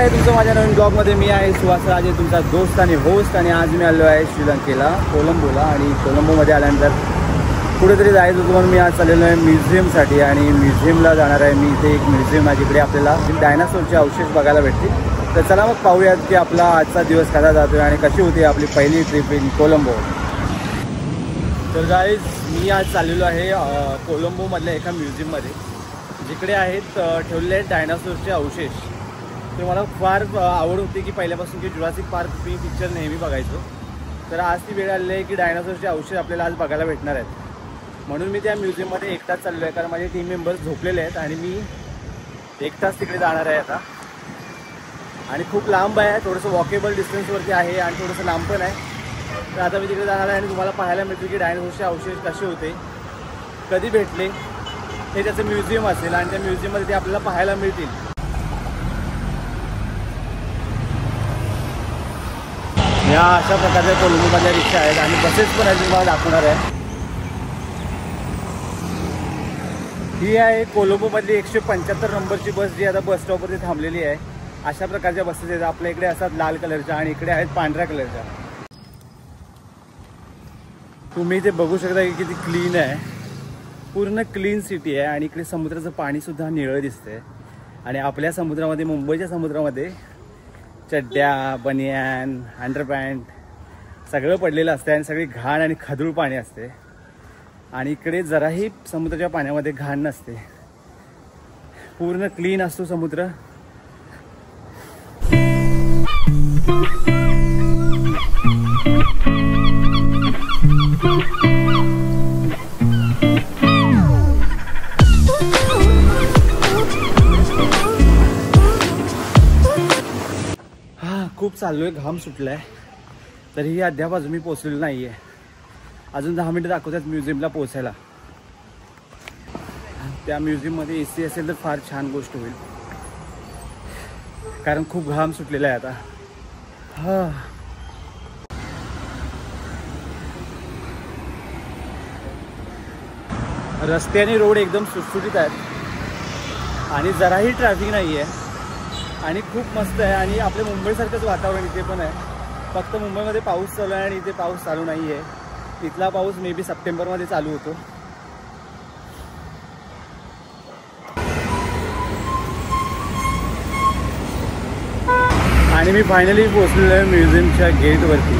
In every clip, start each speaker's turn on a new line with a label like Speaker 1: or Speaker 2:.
Speaker 1: आहे तुमचं माझ्या नवीन ब्लॉगमध्ये. मी आहे सुहास राजे, तुमचा दोस्त आणि होस्ट. आणि आज मी आलो आहे श्रीलंकेला, कोलंबोला. आणि कोलंबोमध्ये आल्यानंतर कुठेतरी जायचं होतं म्हणून मी आज चाललेलो आहे म्युझियमसाठी. आणि म्युझियमला जाणार आहे मी. इथे एक म्युझियम आहे जिकडे आपल्याला डायनासोरचे अवशेष बघायला भेटतील. तर चला मग पाहूयात की आपला आजचा दिवस कसा जातो आणि कशी होती आपली पहिली ट्रिप इन कोलंबो. तर गाईज, मी आज चाललेलो आहे कोलंबोमधल्या एका म्युझियममध्ये जिकडे आहेत ठेवलेले आहेत डायनासोरचे अवशेष. ते मला फार आवड होती की पहिल्यापासून की जुरासिक पार्क मी पिक्चर नेहमी बघायचो. तर आज ती वेळ आली आहे की डायनासोरचे अवशेष आपल्याला आज बघायला भेटणार आहेत. म्हणून मी त्या म्युझियममध्ये एकटाच चाललो आहे, कारण माझे टीम मेंबर्स झोपलेले आहेत आणि मी एकटाच तिकडे जाणार आहे आता. आणि खूप लांब आहे, थोडंसं वॉकेबल डिस्टन्सवरती आहे आणि थोडंसं लांब पण आहे. तर आता मी तिकडे जाणार आहे आणि तुम्हाला पाहायला मिळतील की डायनासोरचे अवशेष कसे होते, कधी भेटले, हे त्याचं म्युझियम असेल आणि त्या म्युझियममध्ये ते आपल्याला पाहायला मिळतील. या अशा प्रकारच्या कोलंबोमधल्या रिक्षा आहेत आणि बसेस पण आहेत, तुम्हाला दाखवणार आहे. ही आहे कोलंबोमधली 175 नंबरची बस, जी आता बस स्टॉपवरती थांबलेली आहे. अशा प्रकारच्या बसेस आहेत. आपल्या इकडे असतात लाल कलरच्या आणि इकडे आहेत पांढऱ्या कलरच्या. तुम्ही इथे बघू शकता की किती क्लीन आहे, पूर्ण क्लीन सिटी आहे. आणि इकडे समुद्राचं पाणीसुद्धा निळं दिसतंय. आणि आपल्या समुद्रामध्ये, मुंबईच्या समुद्रामध्ये चड्ड्या, बनियान, अंडरपॅन्ट सगळं पडलेलं असतं आणि सगळी घाण आणि खदूळ पाणी असते. आणि इकडे जराही समुद्राच्या पाण्यामध्ये घाण नसते, पूर्ण क्लीन असतो समुद्र. खूप चाललोय, घाम सुटलाय. तरीही अद्याप अजून मी पोहोचलेलो नाहीये. अजून 10 मिनिटं दाखवतात म्युझियमला पोहोचायला. त्या म्युझियममध्ये AC असेल तर फार छान गोष्ट होईल, कारण खूप घाम सुटलेला आहे आता. रस्ते आणि रोड एकदम सुटसुटीत आहेत आणि जराही ट्रॅफिक नाही आहे आणि खूप मस्त आहे. आणि आपल्या मुंबईसारखंच वातावरण इथे पण आहे, फक्त मुंबईमध्ये पाऊस चालू आहे आणि इथे पाऊस चालू नाही आहे. तिथला पाऊस मे बी सप्टेंबरमध्ये चालू होतो. आणि मी फायनली पोहोचलेलो आहे म्युझियमच्या गेटवरती.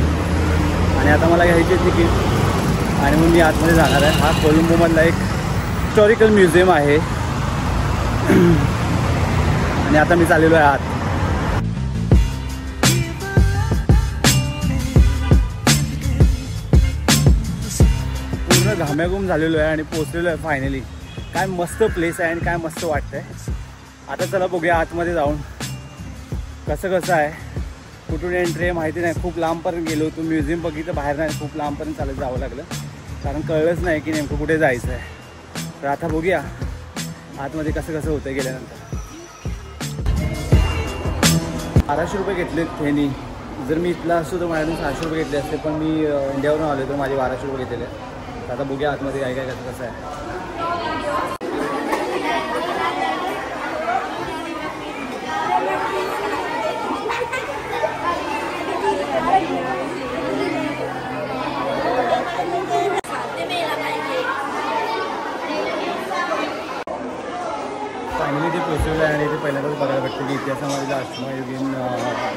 Speaker 1: आणि आता मला घ्यायची तिकीट आणि मग मी आतमध्ये जाणार आहे. हा कोलंबोमधला एक हिस्टॉरिकल म्युझियम आहे आणि आता मी चाललेलो आहे आत. पूर्ण घाम्याघूम झालेलो आहे आणि पोचलेलो आहे फायनली. काय मस्त प्लेस आहे आणि काय मस्त वाटतंय. आता चला बघूया आतमध्ये जाऊन कसं आहे, कुठून एंट्री आहे माहिती नाही. खूप लांबपर्यंत गेलो होतो, म्युझियम बघितलं बाहेर नाही, खूप लांबपर्यंत चालत जावं लागलं, कारण कळलंच नाही की नेमकं कुठे जायचं आहे. तर आता बघूया आतमध्ये कसं होतं गेल्यानंतर. 1200 रुपये घेतलेत त्यांनी. जर मी इथला असतो तर माझ्याकडून 600 रुपये घेतले असते, पण मी इंडियावरून आलो तर माझे 1200 रुपये घेतलेले. तर आता बघूया आतमध्ये काय कसं आहे. फायनली ते पोचलेलं आहे आणि ते पहिल्यांदाच बघायला भेटतं की इतिहासामध्ये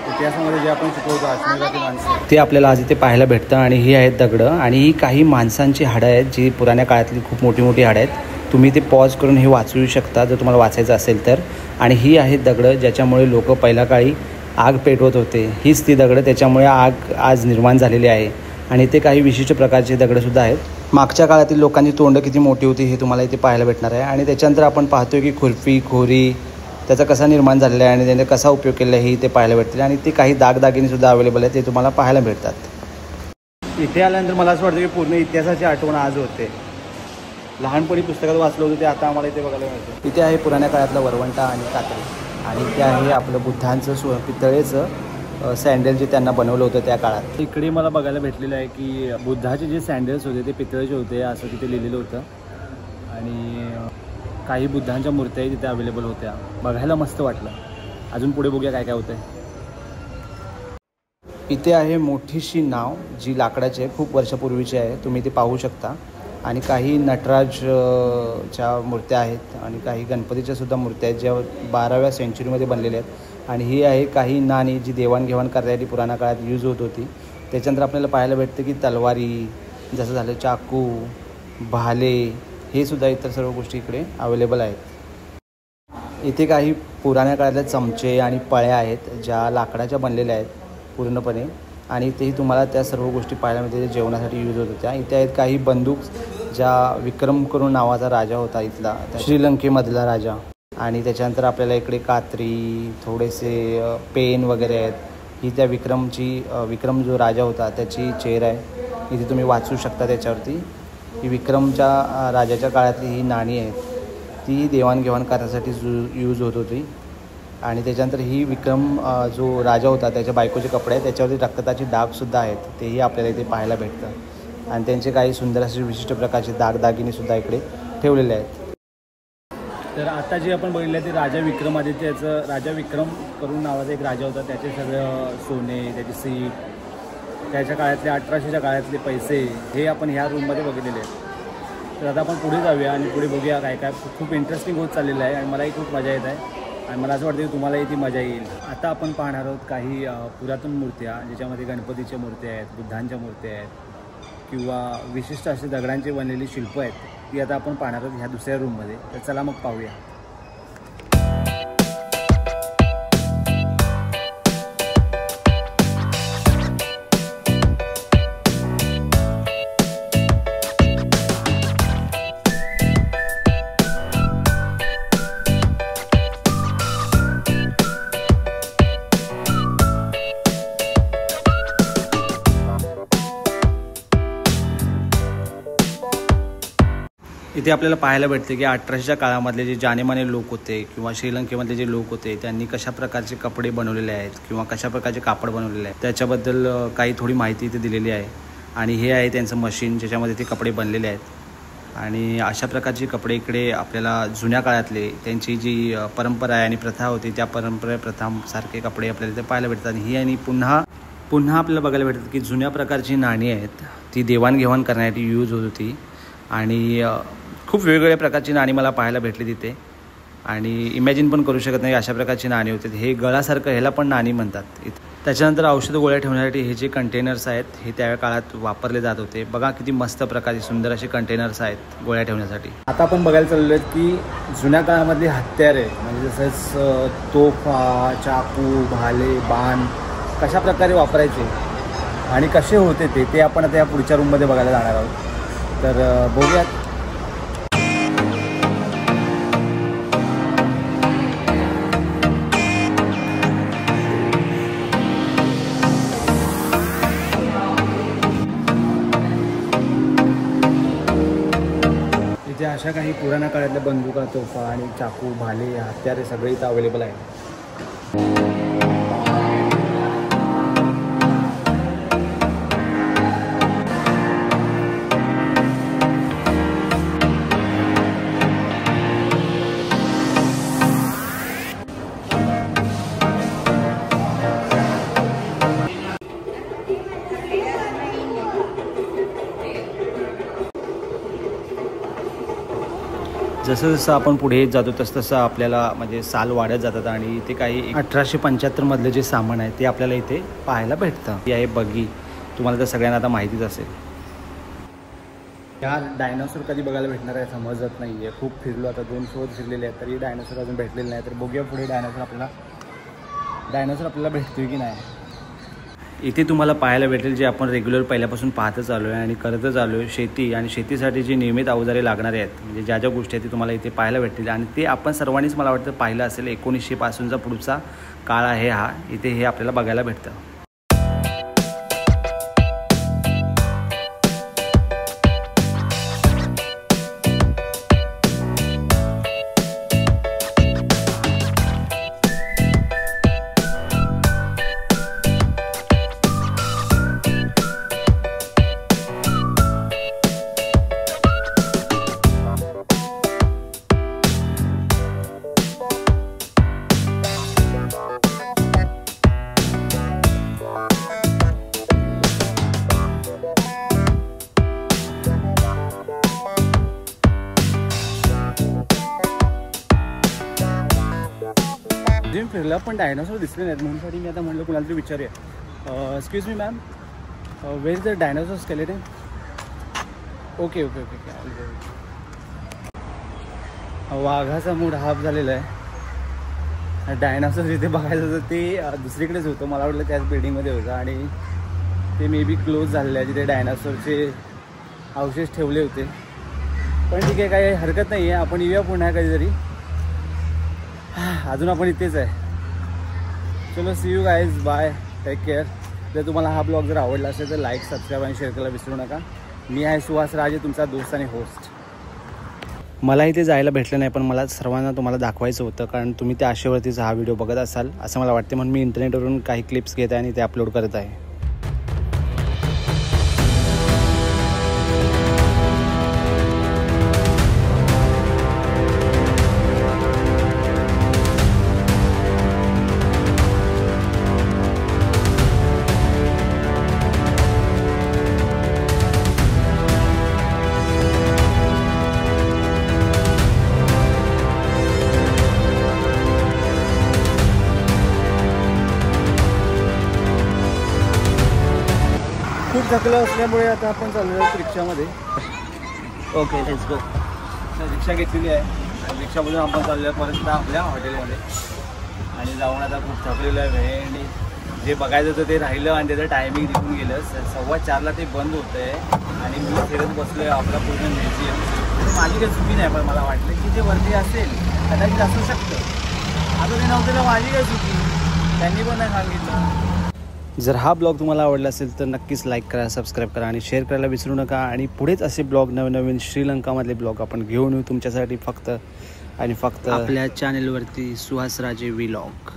Speaker 1: इतिहासामध्ये जे आपण शिकवतो अश्मयुगाची माणसं, ते आपल्याला आज इथे पाहायला भेटतं. आणि ही आहेत दगडं आणि ही काही माणसांची हाडं आहेत, जी पुराण्या काळातली खूप मोठी मोठी हाडं आहेत. तुम्ही ते पॉज करून हे वाचू शकता जर तुम्हाला वाचायचं असेल तर. आणि ही आहेत दगडं ज्याच्यामुळे लोक पहिल्या काळी आग पेटवत होते. हीच ती दगडं, त्याच्यामुळे आग आज निर्माण झालेली आहे. आणि ते काही विशिष्ट प्रकारचे दगडंसुद्धा आहेत. मागच्या काळातील लोकांची तोंड किती मोठी होती हे तुम्हाला इथे पाहायला भेटणार आहे. आणि त्याच्यानंतर आपण पाहतोय की खुरपी, खोरी त्याचा कसा निर्माण झालेला आहे आणि त्याने कसा उपयोग केला आहे हे इथे पाहायला भेटतील. आणि ते काही दागदागिनेसुद्धा अवेलेबल आहेत, ते तुम्हाला पाहायला भेटतात. इथे आल्यानंतर मला असं वाटतं की पूर्ण इतिहासाची आठवण आज होते. लहानपणी पुस्तकात वाचलं होतं ते आता आम्हाला इथे बघायला मिळतं. इथे आहे पुराण्या काळातला वरवंटा आणि कात्री. आणि इथे आहे आपलं बुद्धांचं पितळेचं सँडल जे त्यांना बनवलं होतं त्या काळात. इकडे मला बघायला भेटलेलं आहे की बुद्धाचे जे सँडल्स होते ते पितळेचे होते असं तिथे लिहिलेलं होतं. आणि काही बुद्धांच्या मूर्त्याही तिथे अवेलेबल होत्या. बघायला मस्त वाटलं. अजून पुढे बघूया काय काय होतं आहे. इथे आहे मोठीशी नाव जी लाकडाची आहे, खूप वर्षापूर्वीची आहे, तुम्ही ते पाहू शकता. आणि काही नटराजच्या मूर्त्या आहेत आणि काही गणपतीच्या सुद्धा मूर्त्या आहेत ज्या 12व्या सेंचुरीमध्ये बनलेल्या आहेत. आणि ही आहे काही नाणी जी देवाणघेवाण करण्यासाठी पुराण्या काळात यूज होत होती. त्याच्यानंतर आपल्याला पाहायला भेटतं की तलवारी, जसं झालं चाकू, भाले, हे सुद्धा इतर सर्व गोष्टी इकडे अवेलेबल आहेत. इथे काही पुराण्या काळातल्या चमचे आणि पळ्या आहेत ज्या लाकडाच्या बनलेल्या आहेत पूर्णपणे. आणि तेही तुम्हाला त्या सर्व गोष्टी पाहायला मिळते जे जेवणासाठी यूज होत होत्या. इथे आहेत काही बंदूक ज्या विक्रम करून नावाचा राजा होता इथला, श्रीलंकेमधला राजा. आणि त्याच्यानंतर आपल्याला इकडे कात्री, थोडेसे पेन वगैरे आहेत. ही त्या विक्रम जो राजा होता त्याची चेअर आहे, इथे तुम्ही वाचू शकता त्याच्यावरती. ही विक्रमच्या राजाच्या काळातली ही नाणी आहेत, ती देवाणघेवाण करण्यासाठी यूज होत होती. आणि त्याच्यानंतर ही विक्रम जो राजा होता त्याच्या बायकोचे कपडे आहेत, त्याच्यावरती रक्ताचे डागसुद्धा आहेत, तेही आपल्याला इथे पाहायला भेटतं. आणि त्यांचे काही सुंदर असे विशिष्ट प्रकारचे दागदागिनेसुद्धा इकडे ठेवलेले आहेत. तर आता जे आपण बघितलं ते राजा विक्रमादित्याचं, राजा विक्रम करून नावाचा एक राजा होता, त्याचे सगळं सोने, त्याची सीट, त्याच्या काळातले 1800च्या काळातले पैसे, हे आपण ह्या रूममध्ये बघितलेले आहेत. तर आता आपण पुढे जाऊया आणि पुढे बघूया काय काय. खूप इंटरेस्टिंग होत चाललेलं आहे आणि मलाही खूप मजा येत आहे आणि मला असं वाटतं की तुम्हालाही ती मजा येईल. आता आपण पाहणार आहोत काही पुरातन मूर्त्या ज्याच्यामध्ये गणपतीच्या मूर्त्या आहेत, बुद्धांच्या मूर्त्या आहेत किंवा विशिष्ट असे दगडांची बनलेली शिल्प आहेत, ती आता आपण पाहणार आहोत ह्या दुसऱ्या रूममध्ये. तर चला मग पाहूया. इथे आपल्याला पाहायला भेटते की 1800च्या काळामधले जे जानेमाने लोक होते किंवा श्रीलंकेमधले जे लोक होते त्यांनी कशा प्रकारचे कपडे बनवलेले आहेत किंवा कशा प्रकारचे कापड बनवलेले आहेत त्याच्याबद्दल काही थोडी माहिती इथे दिलेली आहे. आणि हे आहे त्यांचं मशीन ज्याच्यामध्ये ते कपडे बनलेले आहेत. आणि अशा प्रकारचे कपडे इकडे आपल्याला जुन्या काळातले त्यांची जी परंपरा आहे आणि प्रथा होती त्या प्रथांसारखे कपडे आपल्याला इथे पाहायला भेटतात. ही आणि पुन्हा आपल्याला बघायला भेटतात की जुन्या प्रकारची नाणी आहेत, ती देवाणघेवाण करण्यासाठी यूज होत होती. आणि खूप वेगवेगळ्या प्रकारची नाणी मला पाहायला भेटली तिथे. आणि इमॅजिन पण करू शकत नाही अशा प्रकारची नाणी होते. हे गळासारखं, ह्याला पण नाणी म्हणतात. त्याच्यानंतर औषधं गोळ्या ठेवण्यासाठी हे जे कंटेनर्स आहेत हे त्या काळात वापरले जात होते. बघा किती मस्त प्रकारचे सुंदर असे कंटेनर्स आहेत गोळ्या ठेवण्यासाठी. आता आपण बघायला चाललो आहेत की जुन्या काळामधली हत्यारे म्हणजे जसंच तोफा, चाकू, भाले, बाण कशा प्रकारे वापरायचे आणि कसे होते ते आपण आता या पुढच्या रूममध्ये बघायला जाणार आहोत. तर बघूयात. इथे अशा काही पुराण्या काळातल्या बंदुका, तोफा आणि चाकू, भाले, हत्यारे सगळे इथं अवेलेबल आहेत. जसं जसं आपण पुढे जातो तसं आपल्याला म्हणजे साल वाढत जातात. आणि इथे काही 1875 मधले जे सामान आहे ते आपल्याला इथे पाहायला भेटतं. ही आहे बग्गी, तुम्हाला तर सगळ्यांना आता माहितीच असेल. या डायनासोर कधी बघायला भेटणार आहे समजत नाही आहे. खूप फिरलो आता, 2 शोध फिरलेले आहेत तरी डायनासोर अजून भेटलेले नाही. तर बघूया पुढे डायनासोर आपल्याला भेटतोय की नाही. इथे तुम्हाला पाहायला भेटेल जे आपण रेग्युलर पहिल्यापासून पाहतच आलो आहे आणि करतच आलो आहे, शेती. आणि शेतीसाठी जी नियमित अवजारे लागणारे आहेत म्हणजे ज्या ज्या गोष्टी आहेत ते तुम्हाला इथे पाहायला भेटतील. आणि ते आपण सर्वांनीच मला वाटतं पाहिलं असेल. 1900 पासूनचा पुढचा काळ आहे हा. इथे हे आपल्याला बघायला भेटतं. फिरलं पण डायनासोर दिसले नाहीत, म्हणूनसाठी मी आता म्हणलं कुणाला तरी विचारूया. Excuse me ma'am, where is the dinosaur skeleton? Okay okay okay okay. वाघाचा मूड हाफ झालेला आहे. डायनासोर जिथे बघायचं होतं ते दुसरीकडेच होतं, मला वाटलं त्याच बिल्डिंगमध्ये होतं आणि ते मे बी क्लोज झालेलं आहे जिथे डायनासोरचे अवशेष ठेवले होते. पण ठीक आहे, काही हरकत नाही आहे, आपण येऊया पुन्हा कधीतरी. अजून आपण इथेच आहे. चलो see you guys, bye, take care. जर तुम्हाला हा ब्लॉग जर आवडला असेल तर लाईक, सबस्क्राईब आणि शेअर करायला विसरू नका. मी आहे सुहास राजे, तुमचा दोस्त आणि होस्ट. मला इथे जायला भेटलं नाही, पण मला सर्वांना तुम्हाला दाखवायचं होतं, कारण तुम्ही त्या आशेवरतीच हा व्हिडिओ बघत असाल असं मला वाटते, म्हणून मी इंटरनेटवरून काही क्लिप्स घेत आहे आणि ते अपलोड करत आहे. खूप थकलं असल्यामुळे आता आपण चाललो आहोत रिक्षामध्ये. Okay let's go. रिक्षा घेतलेली आहे आणि रिक्षामधून आपण चाललो आहे परत आपल्या हॉटेलमध्ये आणि जाऊन आता खूप थकलेलं आहे वेळ आणि जे बघायचं होतं ते राहिलं आणि त्याचं टायमिंग निघून गेलं. 4:15 ते बंद होतं आहे आणि मी फिरत बसलो आहे आपला पूर्ण म्युझियम. माझी काही चुकी नाही, पण मला वाटलं की जे वरती असेल कदाचित असू शकतं. आता ते नव्हतं तर माझी काही चुकी, त्यांनी पण नाही सांगितलं. जर हा ब्लॉग तुम्हाला आवडला असेल तर नक्कीच लाईक करा, सबस्क्राईब करा आणि शेअर करायला विसरू नका. आणि पुढेच असे ब्लॉग, नवीन श्रीलंकामधले ब्लॉग आपण घेऊन येऊ तुमच्यासाठी फक्त आणि फक्त आपल्या चॅनेलवरती सुहास राजे व्लॉग.